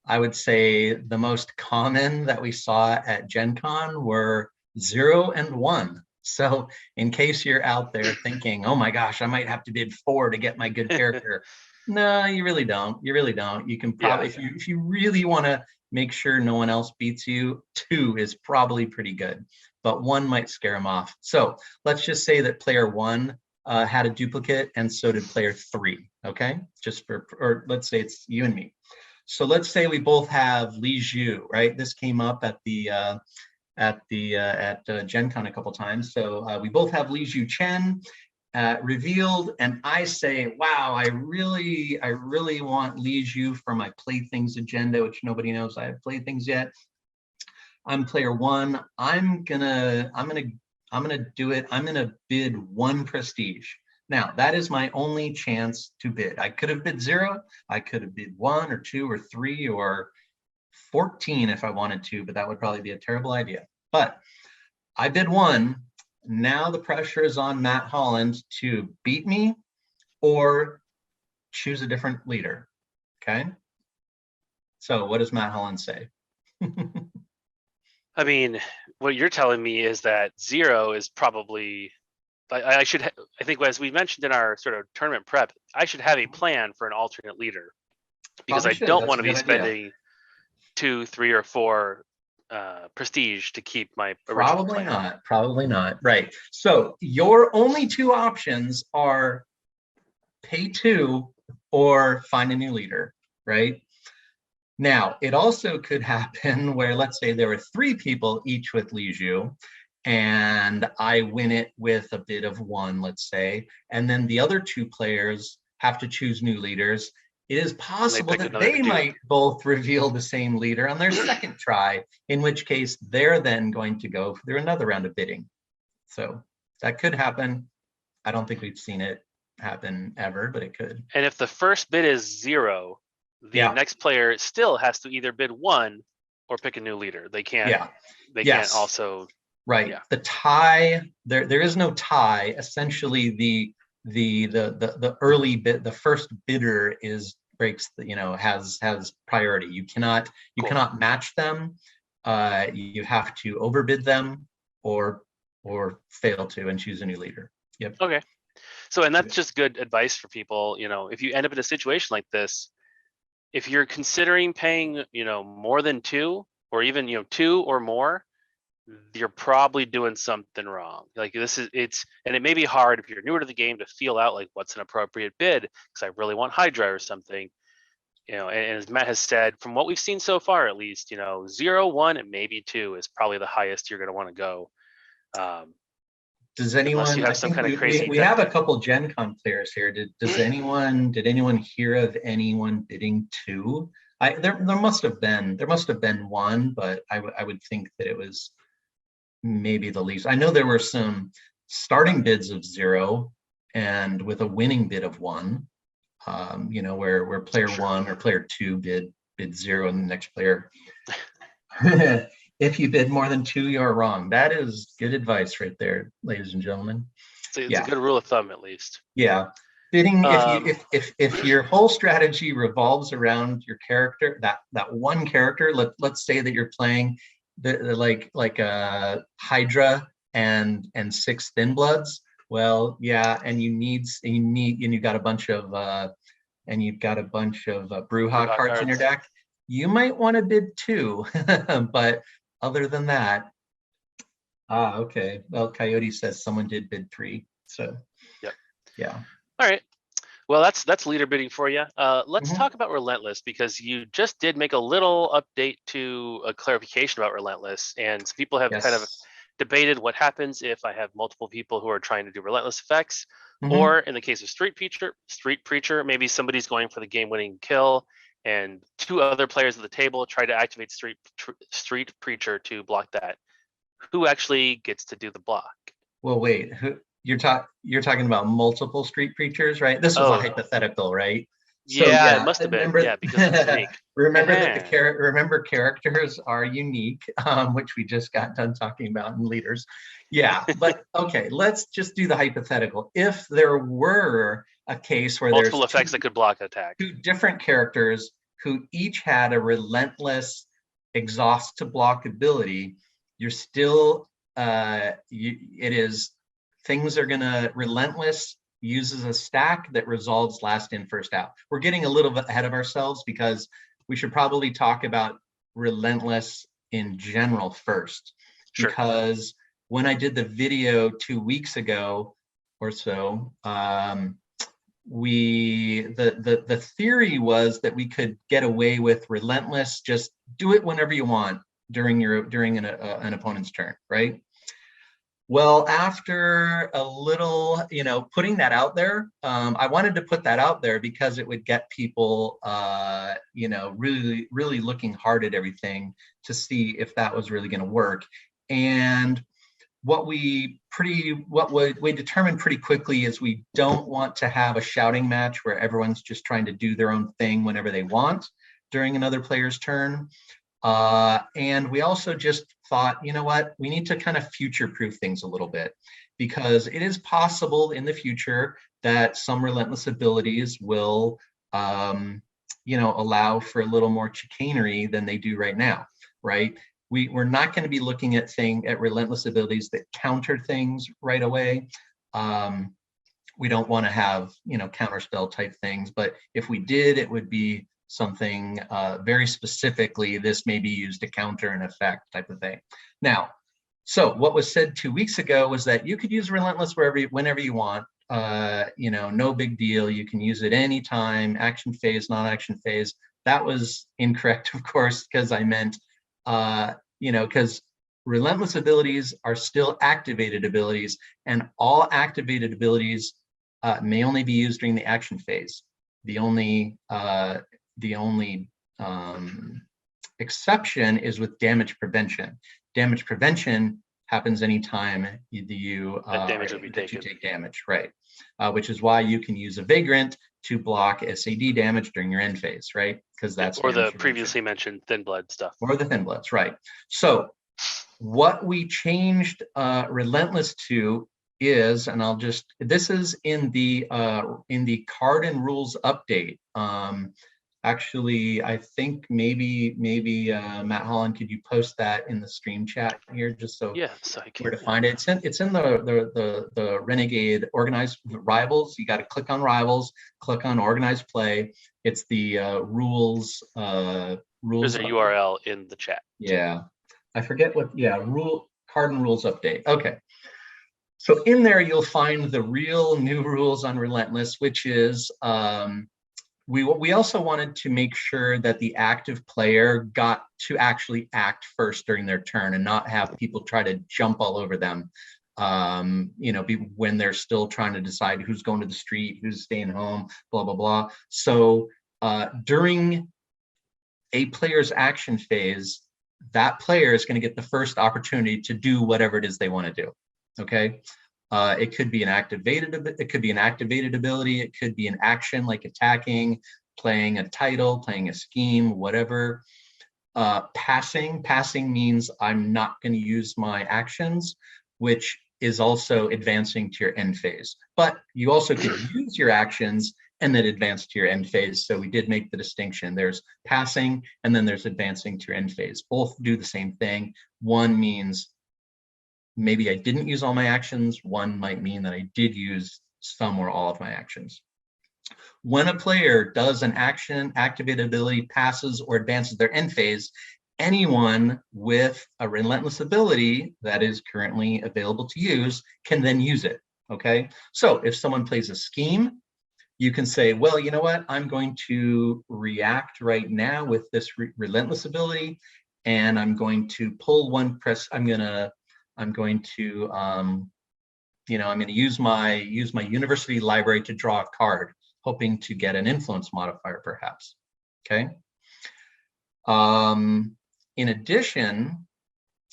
I would say the most common that we saw at Gen Con were 0 and 1. So in case you're out there thinking, oh my gosh, I might have to bid 4 to get my good character. No, you really don't. You really don't. You can Yeah. probably, if you really want to make sure no one else beats you, 2 is probably pretty good, but 1 might scare them off. So let's just say that player 1 had a duplicate, and so did player 3. Okay, just or let's say it's you and me. So let's say we both have Li Zhu, right? This came up at Gen Con a couple times. So we both have Li Zhu Chen revealed, and I say, wow, I really want Li Zhu for my playthings agenda, which nobody knows I have playthings yet. I'm player 1. I'm gonna do it. I'm gonna bid 1 prestige. Now, that is my only chance to bid. I could have bid 0. I could have bid 1 or 2 or 3 or 14 if I wanted to, but that would probably be a terrible idea. But I bid 1. Now the pressure is on Matt Holland to beat me or choose a different leader. Okay. So what does Matt Holland say? I mean, what you're telling me is that 0 is probably, I think as we mentioned in our sort of tournament prep, I should have a plan for an alternate leader, because Probably I should. don't That's want a to be good idea. spending 2, 3, or 4 prestige to keep my original Probably plan. not. Probably not. Right. So your only 2 options are pay 2 or find a new leader, right? Now, it also could happen where, let's say there were 3 people each with Li Zhu, and I win it with a bid of 1, let's say, and then the other 2 players have to choose new leaders. It is possible pick that another they dude. might both reveal the same leader on their second try, in which case they're then going to go through another round of bidding. So that could happen. I don't think we've seen it happen ever, but it could. And if the first bid is 0, the next player still has to either bid 1 or pick a new leader. They can't. Yeah. They Yes. can't also. Right. Yeah. The tie, there is no tie. Essentially, the early bid, the first bidder has priority. You cannot match them. You have to overbid them or fail to and choose a new leader. Yep. Okay. So, and that's just good advice for people. If you end up in a situation like this, if you're considering paying, more than 2 or even, 2 or more, you're probably doing something wrong. Like and it may be hard if you're newer to the game to feel out like what's an appropriate bid, because I really want Hydra or something. And as Matt has said, from what we've seen so far, at least, 0, 1, and maybe 2 is probably the highest you're going to want to go. Does Unless you anyone? have I some think kind of crazy. we have a couple Gen Con players here. Did anyone hear of anyone bidding 2? There must have been one, but I would think that it was maybe the least. I know there were some starting bids of 0 and with a winning bid of 1. Where player 1 or player 2 bid 0 and the next player. If you bid more than 2, you're wrong. That is good advice right there, ladies and gentlemen. It's a good rule of thumb, at least. Yeah. Bidding, if your whole strategy revolves around your character, that one character, let's say that you're playing like Hydra and 6 Thin Bloods. Well, yeah, and you got a bunch of Brewha cards in your deck. You might want to bid 2, but other than that, okay. Well, Coyote says someone did bid 3, so yep, yeah. All right. Well, that's leader bidding for you. Let's talk about Relentless, because you just did make a little update to a clarification about Relentless, and some people have kind of debated what happens if I have multiple people who are trying to do Relentless effects, or in the case of Street Preacher, maybe somebody's going for the game-winning kill, and 2 other players at the table try to activate Street Preacher to block that. Who actually gets to do the block? Well, wait. You're talking about multiple Street Preachers, right? This was a hypothetical, right? So, yeah, it must have been. Yeah, because it's unique. Remember that remember characters are unique, which we just got done talking about in leaders. Yeah, but okay, let's just do the hypothetical. If there were a case where multiple effects that could block attack, 2 different characters who each had a relentless exhaust to block ability, you're still things are gonna Relentless uses a stack that resolves last in first out. We're getting a little bit ahead of ourselves because we should probably talk about Relentless in general first. Sure. Because when I did the video 2 weeks ago or so, the theory was that we could get away with Relentless, just do it whenever you want during an opponent's turn, right? Well, after a little, putting that out there, I wanted to put that out there because it would get people, really, really looking hard at everything to see if that was really going to work. And what we determined pretty quickly is we don't want to have a shouting match where everyone's just trying to do their own thing whenever they want during another player's turn. And we also just thought, you know what, we need to kind of future-proof things a little bit, because it is possible in the future that some Relentless abilities will, allow for a little more chicanery than they do right now, right? We're not going to be looking at Relentless abilities that counter things right away. We don't want to have, counterspell type things, but if we did, it would be something very specifically, this may be used to counter an effect type of thing. Now, so what was said 2 weeks ago was that you could use Relentless whenever you want, no big deal. You can use it anytime, action phase, non-action phase. That was incorrect, of course, because I meant, because Relentless abilities are still activated abilities, and all activated abilities may only be used during the action phase. The only exception is with damage prevention. Damage prevention happens anytime you take damage, right? Which is why you can use a Vagrant to block SAD damage during your end phase, right? Because that's or the previously mentioned Thin Blood stuff. Or the Thin Bloods, right? So what we changed Relentless to is, and this is in the card and rules update. Actually, I think maybe Matt Holland, could you post that in the stream chat here, just so I can where to find it? It's in the Renegade organized rivals. You got to click on rivals, click on organized play. It's the rules. There's a URL in the chat. Yeah, I forget what. Yeah, card and rules update. Okay. So in there, you'll find the real new rules on Relentless, which is we also wanted to make sure that the active player got to actually act first during their turn and not have people try to jump all over them, when they're still trying to decide who's going to the street, who's staying home, blah, blah, blah. So during a player's action phase, that player is going to get the first opportunity to do whatever it is they want to do. Okay. It could be an activated ability. It could be an action like attacking, playing a title, playing a scheme, whatever. Passing means I'm not going to use my actions, which is also advancing to your end phase. But you also could use your actions and then advance to your end phase. So we did make the distinction. There's passing, and then there's advancing to your end phase. Both do the same thing. One means maybe I didn't use all my actions. One might mean that I did use some or all of my actions. When a player does an action, activate ability, passes, or advances their end phase, anyone with a relentless ability that is currently available to use can then use it, okay? So if someone plays a scheme, you can say, well, you know what? I'm going to react right now with this relentless ability, and I'm going to pull one press. I'm going to use my university library to draw a card, hoping to get an influence modifier, perhaps. Okay. In addition,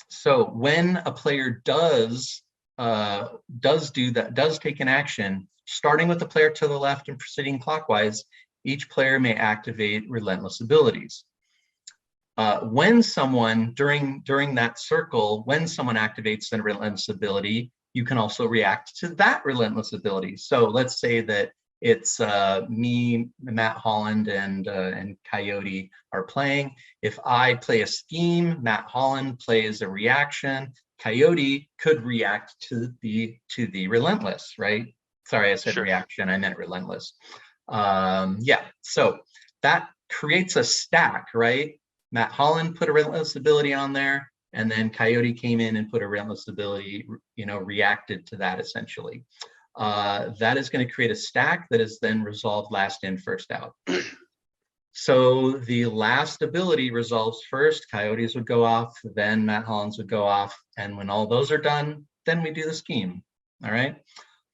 so when a player does do that, does take an action, starting with the player to the left and proceeding clockwise, each player may activate relentless abilities. When someone, during that circle, when someone activates the relentless ability, you can also react to that relentless ability. So let's say that it's me, Matt Holland, and Coyote are playing. If I play a scheme, Matt Holland plays a reaction, Coyote could react to the relentless, right? Sorry, I said Sure. Reaction, I meant relentless. Yeah, so that creates a stack, right? Matt Holland put a relentless ability on there, and then Coyote came in and put a relentless ability, reacted to that essentially. That is going to create a stack that is then resolved last in, first out. So the last ability resolves first, Coyotes would go off, then Matt Holland's would go off, and when all those are done, then we do the scheme, all right?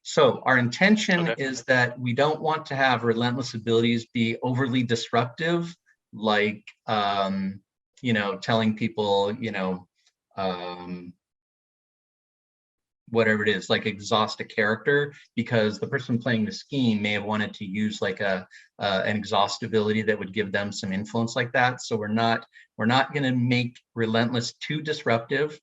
So our intention is that we don't want to have relentless abilities be overly disruptive, like, telling people, whatever it is, like exhaust a character, because the person playing the scheme may have wanted to use like an exhaust ability that would give them some influence like that. So we're not going to make relentless too disruptive,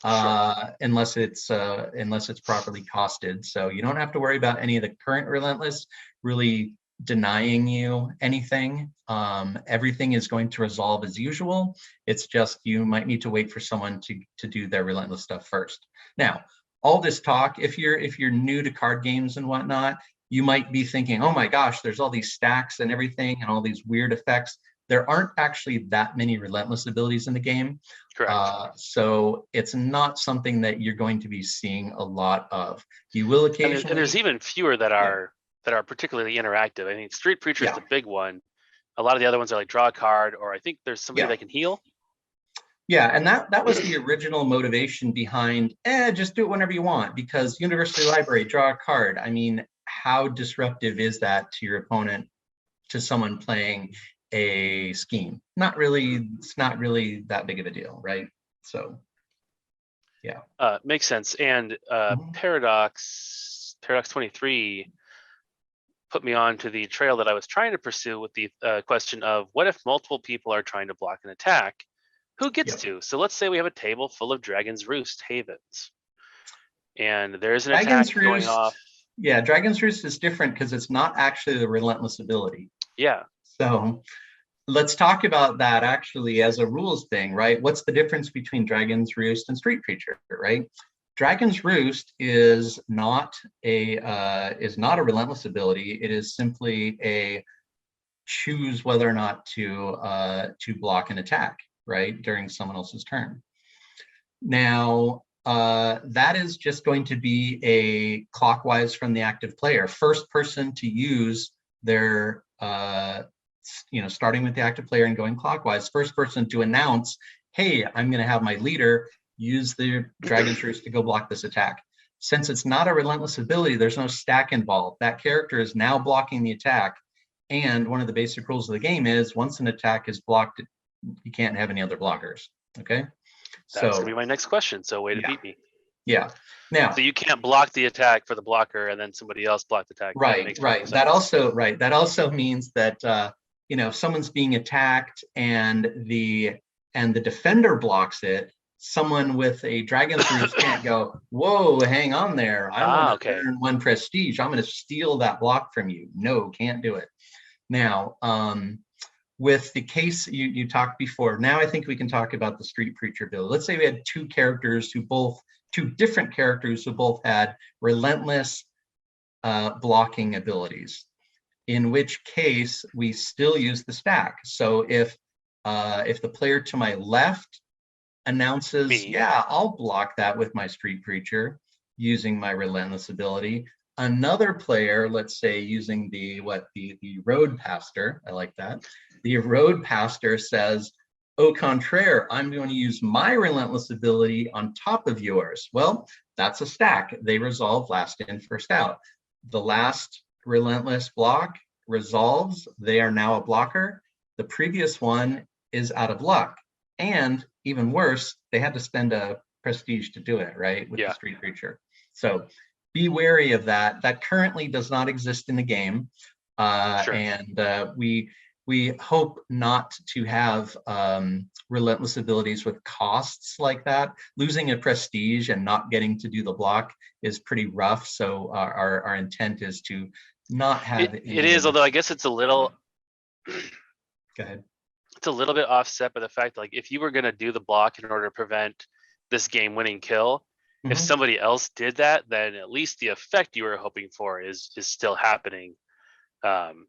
unless it's properly costed. So you don't have to worry about any of the current relentless really denying you anything. Everything is going to resolve as usual. It's just you might need to wait for someone to do their relentless stuff first. Now, all this talk, if you're new to card games and whatnot, you might be thinking, oh my gosh, there's all these stacks and everything and all these weird effects. There aren't actually that many relentless abilities in the game. Correct. So it's not something that you're going to be seeing a lot of. You will occasionally. And there's even fewer that are particularly interactive. I mean, Street Preacher is the big one. A lot of the other ones are like draw a card, or I think there's somebody that can heal. Yeah, and that was the original motivation behind, just do it whenever you want, because University Library, draw a card. I mean, how disruptive is that to your opponent, to someone playing a scheme? Not really, it's not really that big of a deal, right? So, yeah. Makes sense. And Paradox 23 put me on to the trail that I was trying to pursue with the question of, what if multiple people are trying to block an attack? Who gets to? So let's say we have a table full of Dragon's Roost havens, and there's an attack going off. Yeah, Dragon's Roost is different because it's not actually the relentless ability. Yeah. So let's talk about that actually as a rules thing, right? What's the difference between Dragon's Roost and Street Preacher, right? Dragon's Roost is not a relentless ability. It is simply a choose whether or not to block an attack, right, during someone else's turn. Now, that is just going to be a clockwise from the active player. First person to use their, starting with the active player and going clockwise, first person to announce, hey, I'm going to have my leader use the Dragon's Roost to go block this attack. Since it's not a relentless ability, there's no stack involved. That character is now blocking the attack. And one of the basic rules of the game is once an attack is blocked, you can't have any other blockers. Okay. That's gonna be my next question. So way to beat me. Yeah. Now, so you can't block the attack for the blocker and then somebody else block the attack. Right. That also means that if someone's being attacked and the defender blocks it, someone with a Dragon's Roost can't go, whoa, hang on there. I want to earn 1 prestige. I'm going to steal that block from you. No, can't do it. Now, with the case you talked before, now I think we can talk about the Street Preacher ability. Let's say we had two different characters who both had relentless blocking abilities, in which case we still use the stack. So if the player to my left announces, yeah, I'll block that with my Street Preacher using my relentless ability, another player, let's say using the Road Pastor, I like that, the Road Pastor says, au contraire, I'm going to use my relentless ability on top of yours. Well, that's a stack. They resolve last in, first out. The last relentless block resolves. They are now a blocker. The previous one is out of luck. And even worse, they had to spend a prestige to do it, right? With the Street Preacher. So be wary of that. That currently does not exist in the game. And we hope not to have relentless abilities with costs like that. Losing a prestige and not getting to do the block is pretty rough. So our intent is to not have it is, although I guess it's a little go ahead. It's a little bit offset by the fact that, like, if you were going to do the block in order to prevent this game-winning kill, if somebody else did that, then at least the effect you were hoping for is still happening. And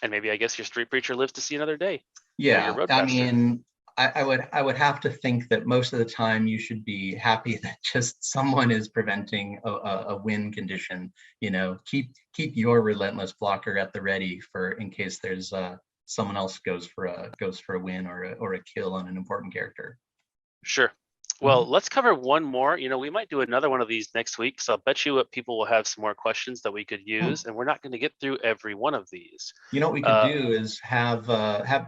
maybe I guess your Street Preacher lives to see another day. Yeah, I mean, I would have to think that most of the time you should be happy that just someone is preventing a win condition. You know, keep your relentless blocker at the ready for in case there's someone else goes for a win or a kill on an important character. Sure. Well, let's cover one more. You know, we might do another one of these next week. So I'll bet you people will have some more questions that we could use, and we're not going to get through every one of these. You know what we could do is have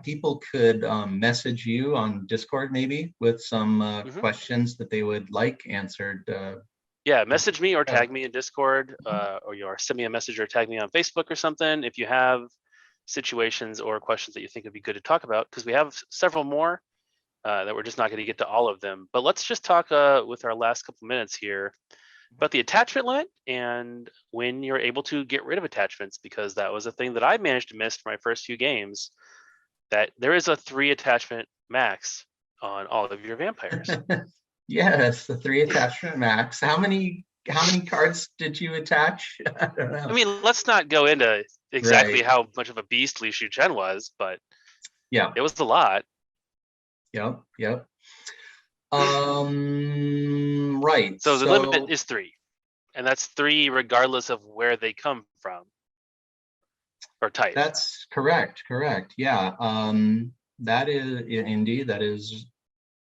people could message you on Discord maybe with some questions that they would like answered. Yeah, message me or tag me in Discord, or send me a message or tag me on Facebook or something if you have situations or questions that you think would be good to talk about, because we have several more that we're just not going to get to all of them. But let's just talk with our last couple minutes here about the attachment line and when you're able to get rid of attachments, because that was a thing that I managed to miss for my first few games, that there is a 3 attachment max on all of your vampires. Yes, the 3 attachment max. How many cards did you attach? I don't know. I mean, let's not go into exactly how much of a beast Li Shuchen was, but yeah, it was a lot. Yep. Right. So the limit is 3, and that's 3 regardless of where they come from or type. That's correct. Yeah. That is indeed, that is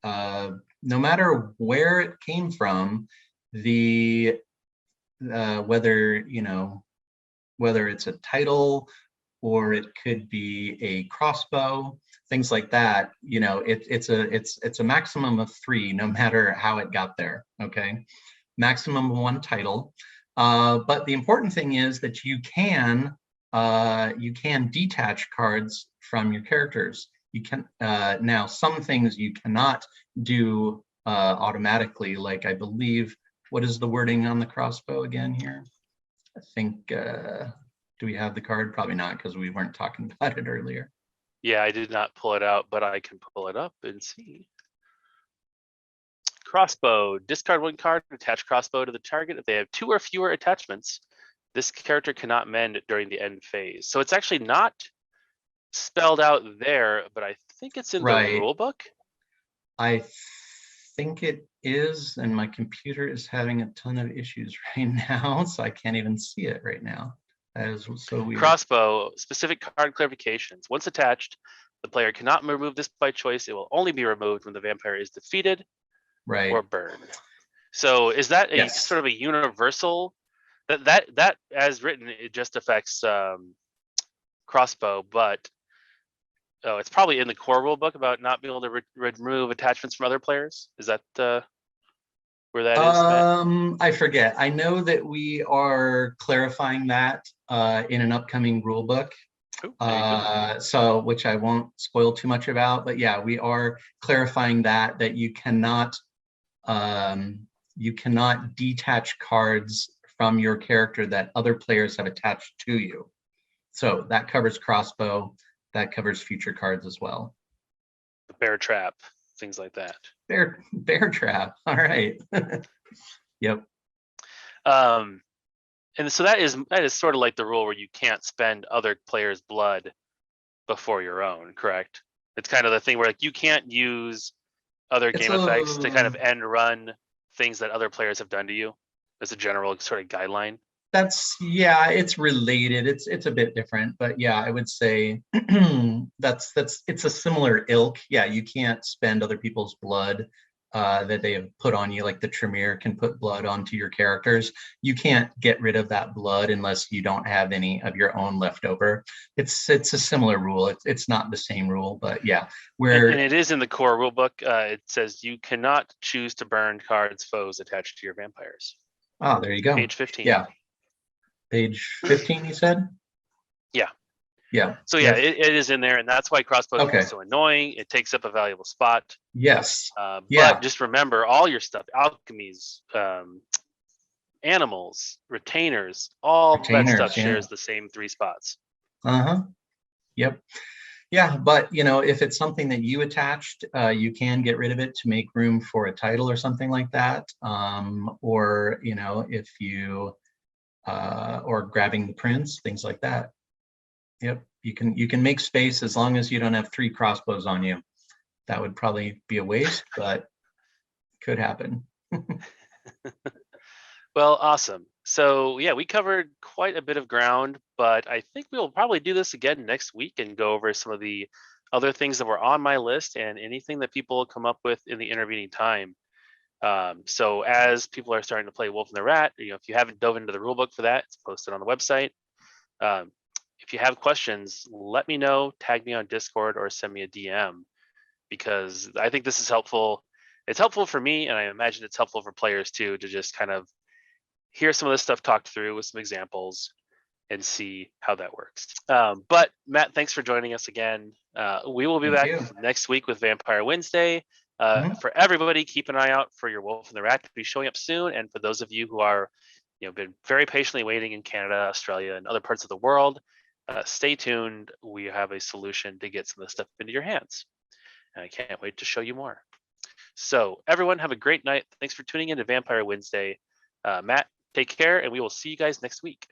no matter where it came from, the whether it's a title or it could be a crossbow, things like that, you know, it's a maximum of 3 no matter how it got there. Okay, maximum of 1 title, but the important thing is that you can detach cards from your characters. You can now, some things you cannot do automatically, like I believe, what is the wording on the crossbow again here? I think do we have the card? Probably not, because we weren't talking about it earlier. Yeah, I did not pull it out, but I can pull it up and see. Crossbow, discard 1 card, attach crossbow to the target. If they have 2 or fewer attachments, this character cannot mend during the end phase. So it's actually not spelled out there, but I think it's in the rule book. I think it is, and my computer is having a ton of issues right now, so I can't even see it right now. That is so weird. Crossbow, specific card clarifications. Once attached, the player cannot remove this by choice. It will only be removed when the vampire is defeated or burned. So is that a sort of a universal, that as written, it just affects crossbow, but it's probably in the core rule book about not being able to remove attachments from other players. Is that where that is? I forget. I know that we are clarifying that in an upcoming rule book. So which I won't spoil too much about, but yeah, we are clarifying that you cannot You cannot detach cards from your character that other players have attached to you. So that covers crossbow, that covers future cards as well. The bear trap, things like that. Bear trap. All right. Yep. And so that is sort of like the rule where you can't spend other players' blood before your own, correct? It's kind of the thing where like you can't use other game effects to kind of end run things that other players have done to you as a general sort of guideline. Yeah, it's related. It's a bit different, but yeah, I would say it's a similar ilk. Yeah, you can't spend other people's blood that they have put on you, like the Tremere can put blood onto your characters. You can't get rid of that blood unless you don't have any of your own left over. It's a similar rule. It's not the same rule, but yeah, and it is in the core rulebook. It says you cannot choose to burn cards foes attached to your vampires. Oh, there you go. Page 15. Yeah. Page 15, you said? Yeah. Yeah. So yeah, it is in there, and that's why crossbow is so annoying. It takes up a valuable spot. Yes. But just remember all your stuff, alchemies, animals, retainers, all that stuff shares the same 3 spots. Yep. Yeah, but if it's something that you attached, you can get rid of it to make room for a title or something like that. Or if you or grabbing the prints, things like that. Yep, you can make space as long as you don't have 3 crossbows on you. That would probably be a waste, but could happen. Well, awesome. So yeah, we covered quite a bit of ground, but I think we'll probably do this again next week and go over some of the other things that were on my list and anything that people come up with in the intervening time. So as people are starting to play Wolf and the Rat, if you haven't dove into the rulebook for that, it's posted on the website. If you have questions, let me know, tag me on Discord or send me a DM, because I think this is helpful. It's helpful for me, and I imagine it's helpful for players too, to just kind of hear some of this stuff talked through with some examples and see how that works. But Matt, thanks for joining us again. We will be back next week with Vampire Wednesday. For everybody, keep an eye out for your Wolf and the Rat to be showing up soon. And for those of you who are, been very patiently waiting in Canada, Australia, and other parts of the world, stay tuned. We have a solution to get some of the stuff into your hands. And I can't wait to show you more. So everyone, have a great night. Thanks for tuning in to Vampire Wednesday. Matt, take care, and we will see you guys next week.